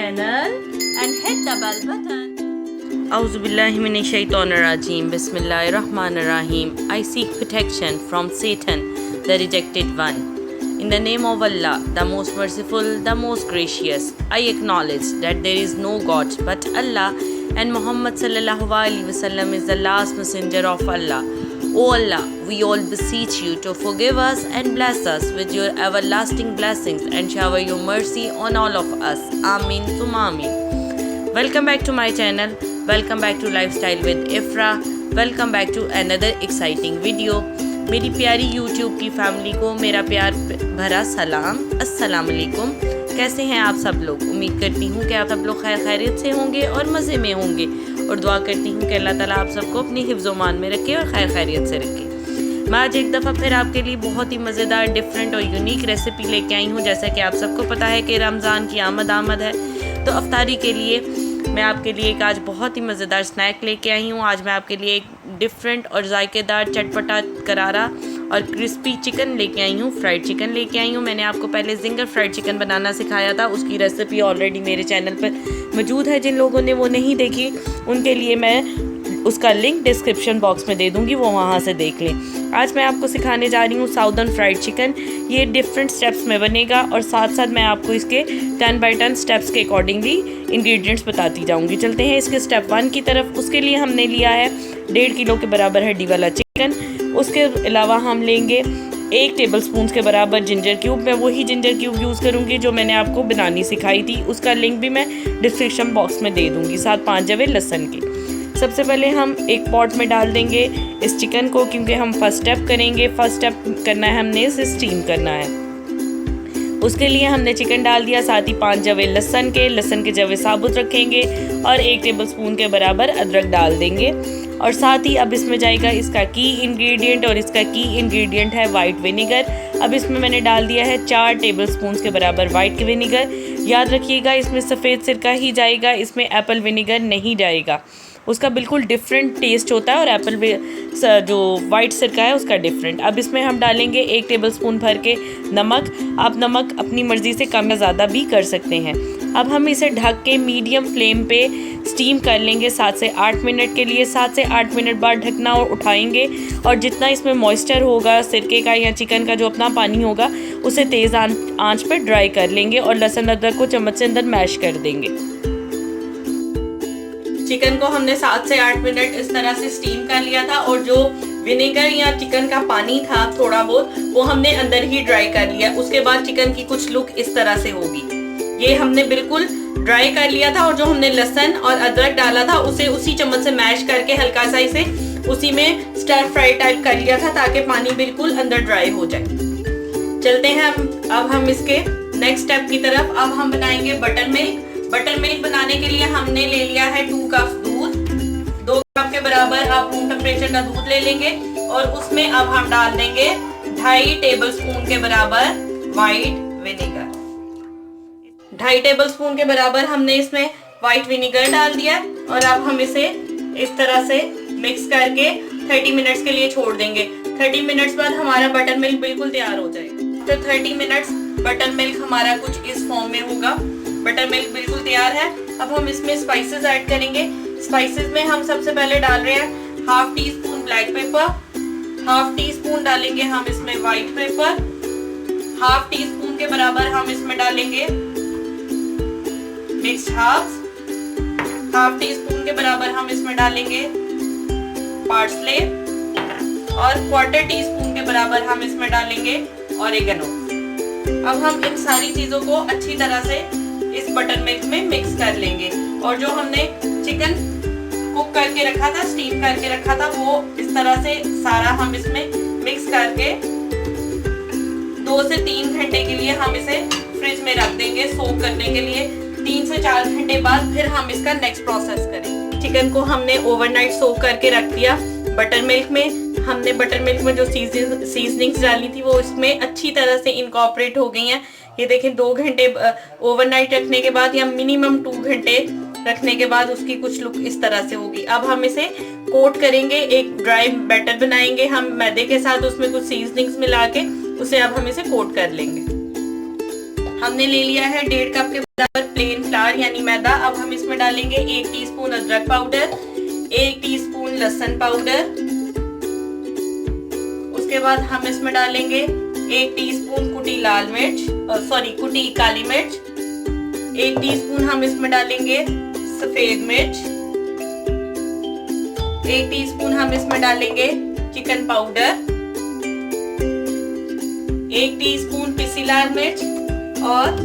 channel and hit the bell button. Auzubillahiminash-shaytanir-rajim. Bismillahir-rahmanir-rahim. I seek protection from Satan, the rejected one. In the name of Allah, the most merciful, the most gracious, I acknowledge that there is no God but Allah and Muhammad sallallahu alaihi wasallam is the last messenger of Allah. O Allah, we all beseech you to forgive us and bless us with your everlasting blessings and shower your mercy on all of us. Ameen summa ameen. Welcome back to my channel. Welcome back to Lifestyle with Ifraah. Welcome back to another exciting video. मेरी प्यारी YouTube की family को मेरा प्यार भरा सलाम, अस्सलाम वालेकुम। कैसे हैं आप सब लोग? उम्मीद करती हूँ कि आप सब लोग खैर खैरियत से होंगे और मज़े में होंगे और दुआ करती हूँ कि अल्लाह ताला आप सबको अपनी हिफ्ज़ मान में रखे और खैर खैरियत से रखे। मैं आज एक दफ़ा फिर आपके लिए बहुत ही मज़ेदार, डिफरेंट और यूनिक रेसिपी लेके आई हूँ। जैसा कि आप सबको पता है कि रमज़ान की आमद है, तो अफ्तारी के लिए मैं आपके लिए एक आज बहुत ही मज़ेदार स्नैक लेके आई हूँ। आज मैं आपके लिए एक डिफरेंट और जायकेदार, चटपटा, करारा और क्रिस्पी चिकन लेके आई हूँ, फ्राइड चिकन लेके आई हूँ। मैंने आपको पहले जिंगर फ्राइड चिकन बनाना सिखाया था, उसकी रेसिपी ऑलरेडी मेरे चैनल पर मौजूद है। जिन लोगों ने वो नहीं देखी उनके लिए मैं उसका लिंक डिस्क्रिप्शन बॉक्स में दे दूँगी, वो वहाँ से देख लें। आज मैं आपको सिखाने जा रही हूँ साउदर्न फ्राइड चिकन। ये डिफरेंट स्टेप्स में बनेगा और साथ साथ मैं आपको इसके 10 बाई 10 स्टेप्स के अकॉर्डिंगली इंग्रेडिएंट्स बताती जाऊँगी। चलते हैं इसके स्टेप 1 की तरफ। उसके लिए हमने लिया है 1.5 किलो के बराबर हड्डी वाला चिकन। उसके अलावा हम लेंगे 1 टेबलस्पून के बराबर जिंजर क्यूब। मैं वही जिंजर क्यूब यूज़ करूँगी जो मैंने आपको बनानी सिखाई थी, उसका लिंक भी मैं डिस्क्रिप्शन बॉक्स में दे दूँगी। साथ 5 जवे लहसुन की। सबसे पहले हम एक पॉट में डाल देंगे इस चिकन को, क्योंकि हम फर्स्ट स्टेप करेंगे। फर्स्ट स्टेप करना है, हमने इसे स्टीम करना है। उसके लिए हमने चिकन डाल दिया, साथ ही 5 जवे लहसुन के जवे साबुत रखेंगे और 1 टेबलस्पून के बराबर अदरक डाल देंगे। और साथ ही अब इसमें जाएगा इसका की इंग्रेडिएंट, और इसका की इंग्रेडिएंट है वाइट विनेगर। अब इसमें मैंने डाल दिया है 4 टेबलस्पून के बराबर वाइट विनेगर। याद रखिएगा इसमें सफ़ेद सिरका ही जाएगा, इसमें एप्पल विनेगर नहीं जाएगा। उसका बिल्कुल डिफरेंट टेस्ट होता है और एप्पल जो वाइट सिरका है उसका डिफरेंट। अब इसमें हम डालेंगे 1 टेबलस्पून भर के नमक। आप नमक अपनी मर्ज़ी से कम या ज़्यादा भी कर सकते हैं। अब हम इसे ढक के मीडियम फ्लेम पे स्टीम कर लेंगे 7 से 8 मिनट के लिए। 7 से 8 मिनट बाद ढकना और उठाएंगे, और जितना इसमें मॉइस्चर होगा सिरके का या चिकन का जो अपना पानी होगा उसे तेज़ आंच पे ड्राई कर लेंगे और लहसुन अदरक को चम्मच से अंदर मैश कर देंगे। चिकन को हमने 7 से 8 मिनट इस तरह से स्टीम कर लिया था, और जो विनेगर या चिकन का पानी था थोड़ा बहुत, वो हमने अंदर ही ड्राई कर लिया। उसके बाद चिकन की कुछ लुक इस तरह से होगी। ये हमने बिल्कुल ड्राई कर लिया था, और जो हमने लहसुन और अदरक डाला था उसे उसी चम्मच से मैश करके हल्का सा इसे उसी में स्टर फ्राई टाइप कर लिया था, ताकि पानी बिल्कुल अंदर ड्राई हो जाए। चलते हैं अब हम इसके नेक्स्ट स्टेप की तरफ। अब हम बनाएंगे बटर मिल्क। बटर मिल्क बनाने के लिए हमने ले लिया है 2 कप दूध। 2 कप के बराबर आप रूम टेम्परेचर का दूध ले लेंगे, और उसमें अब हम डाल देंगे 2.5 टेबलस्पून के बराबर वाइट विनेगर। 2.5 टेबलस्पून के बराबर हमने इसमें वाइट विनेगर डाल दिया, और अब हम इसे इस तरह से मिक्स करके 30 मिनट्स के लिए छोड़ देंगे। 30 मिनट्स बाद हमारा बटर मिल्क बिल्कुल तैयार हो जाएगा। तो 30 मिनट्स बटर मिल्क हमारा कुछ इस फॉर्म में होगा। बटर मिल्क बिल्कुल तैयार है। अब हम इसमें स्पाइसेस ऐड करेंगे। स्पाइसेस में हम सबसे पहले डाल रहे हैं 1/2 टीस्पून ब्लैक पेपर, 1/2 टीस्पून डालेंगे हम इसमें व्हाइट पेपर, 1/2 टीस्पून के बराबर हम इसमें डालेंगे मिक्स्ड हर्ब्स, 1/2 टीस्पून के बराबर हम इसमें डालेंगे पार्सले, और 1/4 टीस्पून के बराबर हम इसमें डालेंगे ऑरिगेनो। अब हम इन सारी चीजों को अच्छी तरह से इस बटर मिल्क में मिक्स कर लेंगे, और जो हमने चिकन कुक करके रखा था, स्टीम करके रखा था, वो इस तरह से सारा हम इसमें मिक्स करके 2 से 3 घंटे के लिए हम इसे फ्रिज में रख देंगे सोक करने के लिए। 3 से 4 घंटे बाद फिर हम इसका नेक्स्ट प्रोसेस करेंगे। चिकन को हमने ओवरनाइट सोक करके रख दिया बटर मिल्क में। हमने बटर मिल्क में जो सीजनिंग्स डाली थी वो इसमें अच्छी तरह से इनकॉर्पोरेट हो गई हैं। ये देखें, 2 घंटे ओवरनाइट रखने के बाद या मिनिमम 2 घंटे रखने के बाद उसकी कुछ लुक इस तरह से होगी। अब हम इसे कोट करेंगे, एक ड्राई बैटर बनाएंगे हम मैदे के साथ, उसमें कुछ सीजनिंग्स मिला के उसे अब हम इसे कोट कर लेंगे। हमने ले लिया है 1.5 कप के बराबर प्लेन फ्लावर यानी मैदा। अब हम इसमें डालेंगे 1 टीस्पून अदरक पाउडर, 1 टीस्पून लहसुन पाउडर। उसके बाद हम इसमें डालेंगे 1 टीस्पून कुटी कुटी काली मिर्च, 1 टीस्पून हम इसमें डालेंगे सफेद मिर्च, 1 टीस्पून हम इसमें डालेंगे चिकन पाउडर, 1 टीस्पून पिसी लाल मिर्च और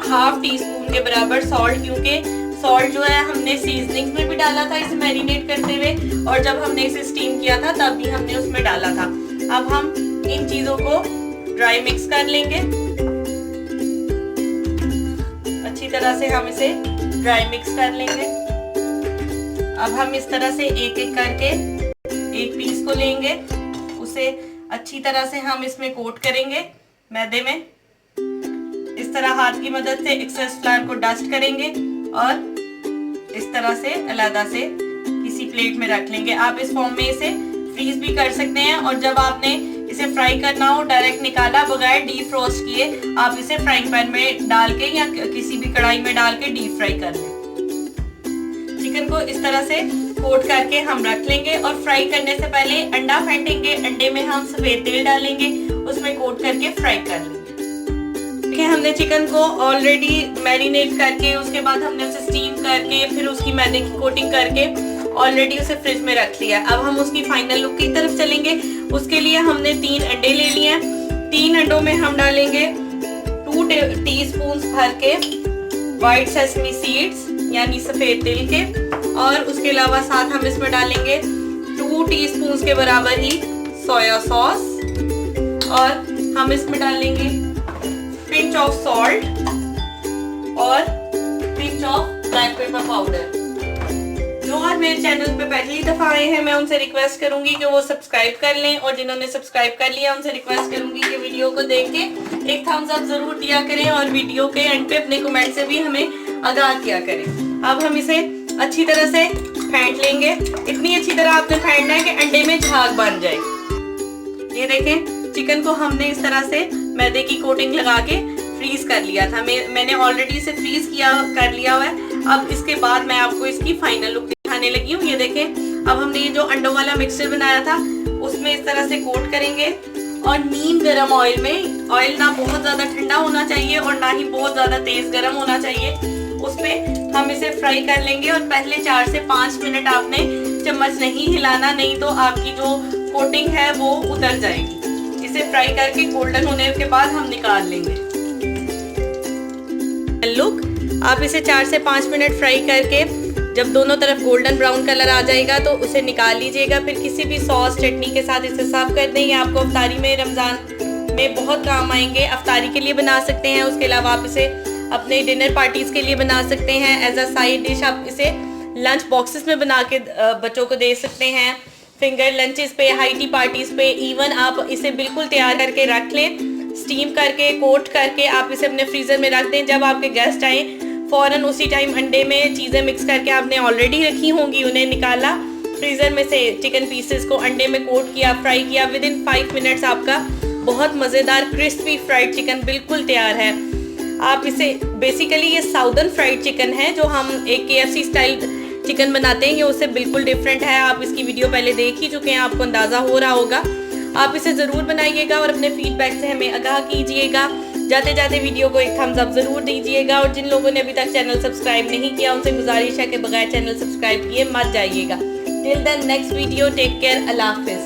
½ टीस्पून के बराबर सॉल्ट, क्योंकि सॉल्ट जो है हमने सीजनिंग में भी डाला था इसे मैरिनेट करते हुए, और जब हमने इसे स्टीम किया था तब भी हमने उसमें डाला था। अब हम इन चीजों को ड्राई मिक्स कर लेंगे। अच्छी तरह से हम इसे ड्राई मिक्स कर लेंगे। अब हम इस तरह से एक एक करके एक पीस को लेंगे, उसे अच्छी तरह से हम इसमें कोट करेंगे मैदे में। इस तरह हाथ की मदद से एक्सेस फ्लावर को डस्ट करेंगे और इस तरह से अलग से किसी प्लेट में रख लेंगे। आप इस फॉर्म में इसे फ्रीज भी कर सकते हैं, और जब आपने इसे फ्राई करना हो डायरेक्ट निकाला बगैर डीप फ्रोस्ट किए आप इसे फ्राइंग पैन में डाल के या किसी भी कढ़ाई में डाल के डीप फ्राई कर लें। चिकन को इस तरह से कोट करके हम रख लेंगे, और फ्राई करने से पहले अंडा फेंटेंगे। अंडे में हम सफेद तेल डालेंगे, उसमें कोट करके फ्राई कर लेंगे। देखिए हमने चिकन को ऑलरेडी मैरिनेट करके उसके बाद हमने उसे स्टीम करके फिर उसकी मैदे की कोटिंग करके ऑलरेडी उसे फ्रिज में रख लिया। अब हम उसकी फाइनल लुक की तरफ चलेंगे। उसके लिए हमने 3 अंडे ले लिए हैं। 3 अंडों में हम डालेंगे 2 टीस्पून भर के व्हाइट सेसमी सीड्स यानी सफेद तिल के, और उसके अलावा साथ हम इसमें डालेंगे 2 टीस्पून के बराबर ही सोया सॉस, और हम इसमें डालेंगे पिंच ऑफ सॉल्ट और pinch of black pepper powder. जो आज मेरे चैनल पे पहली दफा आए हैं मैं उनसे रिक्वेस्ट करूंगी कि वो सब्सक्राइब कर लें, और जिन्होंने सब्सक्राइब कर लिया उनसे रिक्वेस्ट करूंगी कि वीडियो को देख के एक थम्स अप जरूर दिया करें, और वीडियो के एंड पे अपने कमेंट से भी हमें आगाह किया करें। अब हम इसे अच्छी तरह से फेंट लेंगे। इतनी अच्छी तरह आपने फेंटना है कि अंडे में झाग बन जाए। ये देखें चिकन को हमने इस तरह से मैदे की कोटिंग लगा के फ्रीज कर लिया था। मैंने ऑलरेडी इसे फ्रीज कर लिया हुआ है। अब इसके बाद मैं आपको इसकी फाइनल लुक दिखाने लगी हूँ। ये देखें अब हमने ये जो अंडों वाला मिक्सचर बनाया था उसमें इस तरह से कोट करेंगे, और नीम गरम ऑयल में, ऑयल ना बहुत ज्यादा ठंडा होना चाहिए और ना ही बहुत ज्यादा तेज गरम होना चाहिए, उसमें हम इसे फ्राई कर लेंगे। और पहले 4 से 5 मिनट आपने चम्मच नहीं हिलाना, नहीं तो आपकी जो कोटिंग है वो उतर जाएगी। इसे फ्राई करके गोल्डन होने के बाद हम निकाल लेंगे। लुक, आप इसे 4 से 5 मिनट फ्राई करके जब दोनों तरफ गोल्डन ब्राउन कलर आ जाएगा तो उसे निकाल लीजिएगा। फिर किसी भी सॉस चटनी के साथ इसे सर्व कर दें। ये आपको अफ्तारी में, रमज़ान में बहुत काम आएंगे। अफ्तारी के लिए बना सकते हैं, उसके अलावा आप इसे अपने डिनर पार्टीज़ के लिए बना सकते हैं। एज अ साइड डिश आप इसे लंच बॉक्सेस में बना के बच्चों को दे सकते हैं, फिंगर लंचेस पे, हाई टी पार्टीज़ पे। इवन आप इसे बिल्कुल तैयार करके रख लें, स्टीम करके कोट करके आप इसे अपने फ्रीज़र में रख दें। जब आपके गेस्ट आए फ़ौरन उसी टाइम अंडे में चीज़ें मिक्स करके आपने ऑलरेडी रखी होंगी, उन्हें निकाला फ्रीज़र में से, चिकन पीसेस को अंडे में कोट किया, फ्राई किया। विद इन 5 मिनट्स आपका बहुत मज़ेदार क्रिस्पी फ्राइड चिकन बिल्कुल तैयार है। आप इसे, बेसिकली ये साउदर्न फ्राइड चिकन है, जो हम एक KFC स्टाइल चिकन बनाते हैं, ये उससे बिल्कुल डिफरेंट है। आप इसकी वीडियो पहले देख ही चुके हैं, आपको अंदाज़ा हो रहा होगा। आप इसे ज़रूर बनाइएगा और अपने फीडबैक से हमें आगाह कीजिएगा। जाते जाते वीडियो को एक थम्स अप ज़रूर दीजिएगा, और जिन लोगों ने अभी तक चैनल सब्सक्राइब नहीं किया उनसे गुजारिश है कि बगैर चैनल सब्सक्राइब किए मत जाइएगा। Till then next video, take care, अल्लाह हाफिज़।